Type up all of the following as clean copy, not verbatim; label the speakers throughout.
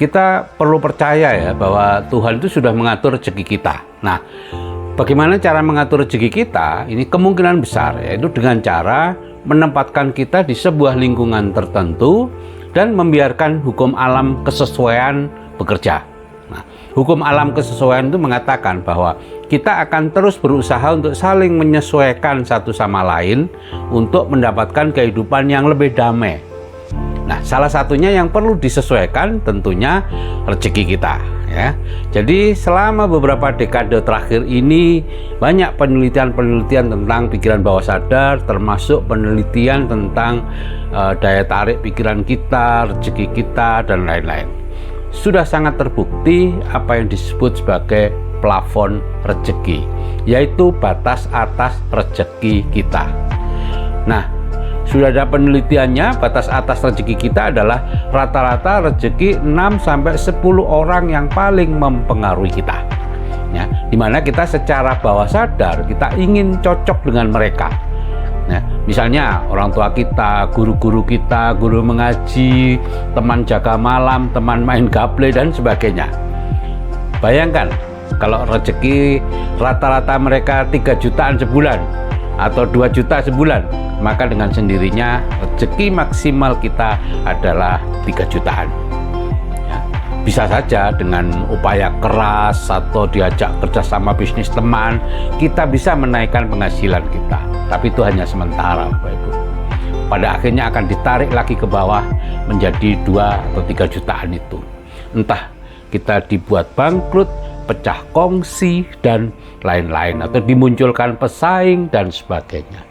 Speaker 1: kita perlu percaya ya bahwa Tuhan itu sudah mengatur rezeki kita. Nah, bagaimana cara mengatur rezeki kita? Ini kemungkinan besar yaitu dengan cara menempatkan kita di sebuah lingkungan tertentu dan membiarkan hukum alam kesesuaian bekerja. Nah, hukum alam kesesuaian itu mengatakan bahwa kita akan terus berusaha untuk saling menyesuaikan satu sama lain untuk mendapatkan kehidupan yang lebih damai. Nah, salah satunya yang perlu disesuaikan tentunya rezeki kita ya. Jadi selama beberapa dekade terakhir ini banyak penelitian-penelitian tentang pikiran bawah sadar, termasuk penelitian tentang daya tarik pikiran kita, rezeki kita, dan lain-lain. Sudah sangat terbukti apa yang disebut sebagai plafon rezeki, yaitu batas atas rezeki kita. Nah, sudah ada penelitiannya, batas atas rezeki kita adalah rata-rata rezeki 6-10 orang yang paling mempengaruhi kita. Ya, dimana kita secara bawah sadar kita ingin cocok dengan mereka. Nah, misalnya orang tua kita, guru-guru kita, guru mengaji, teman jaga malam, teman main gaple, dan sebagainya. Bayangkan kalau rezeki rata-rata mereka 3 jutaan sebulan atau 2 juta sebulan, maka dengan sendirinya rezeki maksimal kita adalah 3 jutaan. Ya, bisa saja dengan upaya keras atau diajak kerjasama bisnis teman, kita bisa menaikkan penghasilan kita. Tapi itu hanya sementara, Bapak Ibu. Pada akhirnya akan ditarik lagi ke bawah menjadi 2 atau 3 jutaan itu. Entah kita dibuat bangkrut, pecah kongsi, dan lain-lain, atau dimunculkan pesaing dan sebagainya.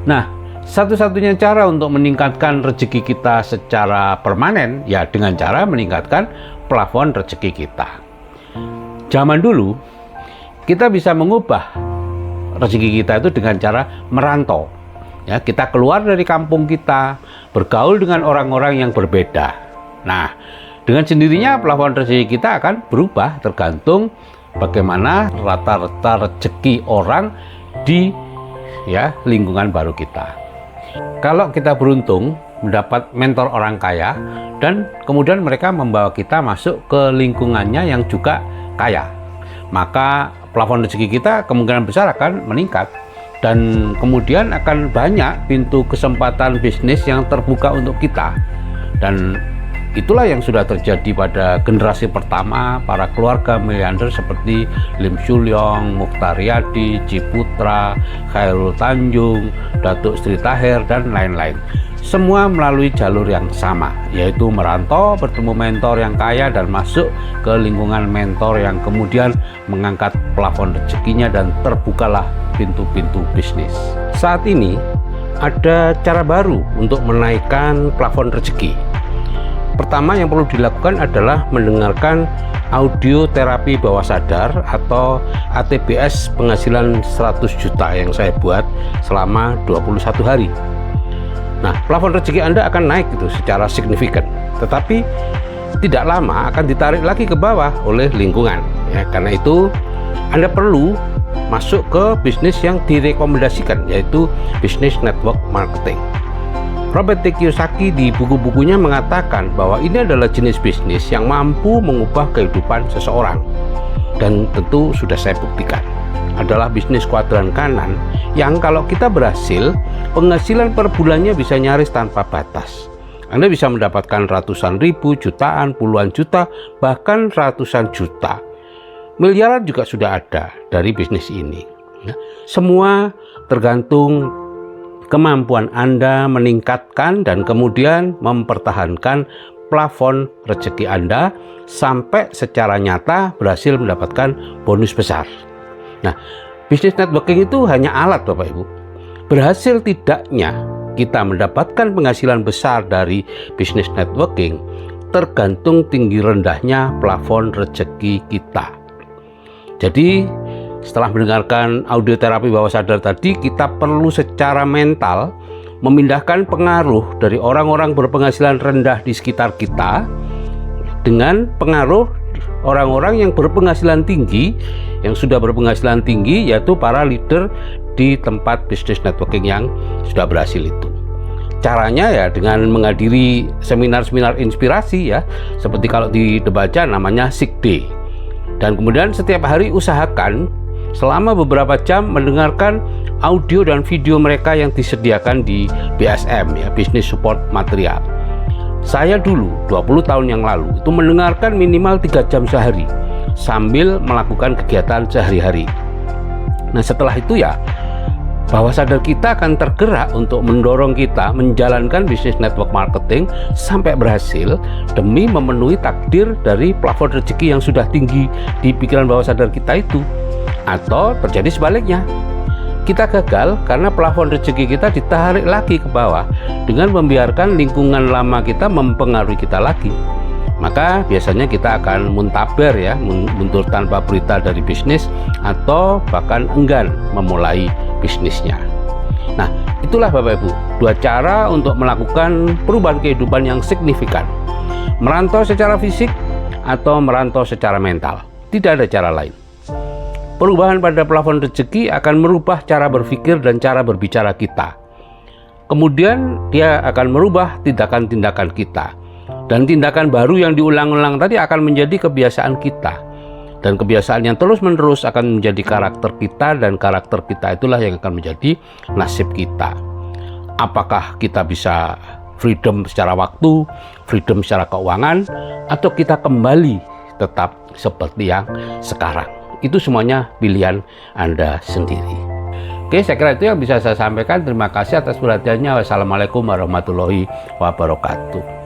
Speaker 1: Nah, satu-satunya cara untuk meningkatkan rezeki kita secara permanen ya dengan cara meningkatkan plafon rezeki kita. Zaman dulu kita bisa mengubah rezeki kita itu dengan cara merantau. Ya, kita keluar dari kampung kita, bergaul dengan orang-orang yang berbeda. Nah, dengan sendirinya plafon rezeki kita akan berubah tergantung bagaimana rata-rata rezeki orang di lingkungan baru kita. Kalau kita beruntung mendapat mentor orang kaya dan kemudian mereka membawa kita masuk ke lingkungannya yang juga kaya, maka plafon rezeki kita kemungkinan besar akan meningkat dan kemudian akan banyak pintu kesempatan bisnis yang terbuka untuk kita. Dan itulah yang sudah terjadi pada generasi pertama para keluarga miliarder seperti Lim Chulyong, Mukhtar Riyadi, Ciputra, Khairul Tanjung, Datuk Sri Tahir, dan lain-lain. Semua melalui jalur yang sama, yaitu merantau, bertemu mentor yang kaya, dan masuk ke lingkungan mentor yang kemudian mengangkat plafon rezekinya dan terbukalah pintu-pintu bisnis. Saat ini ada cara baru untuk menaikkan plafon rezeki. Pertama yang perlu dilakukan adalah mendengarkan audio terapi bawah sadar atau ATBS penghasilan 100 juta yang saya buat selama 21 hari. Nah, plafon rezeki Anda akan naik itu secara signifikan, tetapi tidak lama akan ditarik lagi ke bawah oleh lingkungan. Ya, karena itu Anda perlu masuk ke bisnis yang direkomendasikan, yaitu bisnis network marketing. Robert T. Kiyosaki di buku-bukunya mengatakan bahwa ini adalah jenis bisnis yang mampu mengubah kehidupan seseorang. Dan tentu sudah saya buktikan, adalah bisnis kuadran kanan yang kalau kita berhasil, penghasilan per bulannya bisa nyaris tanpa batas. Anda bisa mendapatkan ratusan ribu, jutaan, puluhan juta, bahkan ratusan juta. Miliaran juga sudah ada dari bisnis ini. Semua tergantung kemampuan Anda meningkatkan dan kemudian mempertahankan plafon rezeki Anda sampai secara nyata berhasil mendapatkan bonus besar. Nah, bisnis networking itu hanya alat, Bapak Ibu. Berhasil tidaknya kita mendapatkan penghasilan besar dari bisnis networking tergantung tinggi rendahnya plafon rezeki kita. Jadi setelah mendengarkan audio terapi bawah sadar tadi, kita perlu secara mental memindahkan pengaruh dari orang-orang berpenghasilan rendah di sekitar kita dengan pengaruh orang-orang yang berpenghasilan tinggi, yang sudah berpenghasilan tinggi, yaitu para leader di tempat bisnis networking yang sudah berhasil itu. Caranya ya dengan menghadiri seminar-seminar inspirasi ya, seperti kalau di Debaca namanya Sick Day. Dan kemudian setiap hari usahakan selama beberapa jam mendengarkan audio dan video mereka yang disediakan di BSM ya, Business Support Material. Saya dulu 20 tahun yang lalu itu mendengarkan minimal 3 jam sehari sambil melakukan kegiatan sehari-hari. Nah setelah itu ya, bawah sadar kita akan tergerak untuk mendorong kita menjalankan bisnis network marketing sampai berhasil demi memenuhi takdir dari plafon rezeki yang sudah tinggi di pikiran bawah sadar kita itu. Atau terjadi sebaliknya, kita gagal karena plafon rezeki kita ditarik lagi ke bawah dengan membiarkan lingkungan lama kita mempengaruhi kita lagi. Maka biasanya kita akan muntaber ya, mundur tanpa berita dari bisnis atau bahkan enggan memulai bisnisnya. Nah, itulah Bapak Ibu, 2 cara untuk melakukan perubahan kehidupan yang signifikan. Merantau secara fisik atau merantau secara mental. Tidak ada cara lain. Perubahan pada plafon rezeki akan merubah cara berpikir dan cara berbicara kita. Kemudian dia akan merubah tindakan-tindakan kita. Dan tindakan baru yang diulang-ulang tadi akan menjadi kebiasaan kita. Dan kebiasaan yang terus-menerus akan menjadi karakter kita, dan karakter kita itulah yang akan menjadi nasib kita. Apakah kita bisa freedom secara waktu, freedom secara keuangan, atau kita kembali tetap seperti yang sekarang? Itu semuanya pilihan Anda sendiri. Oke, saya kira itu yang bisa saya sampaikan. Terima kasih atas perhatiannya. Wassalamualaikum warahmatullahi wabarakatuh.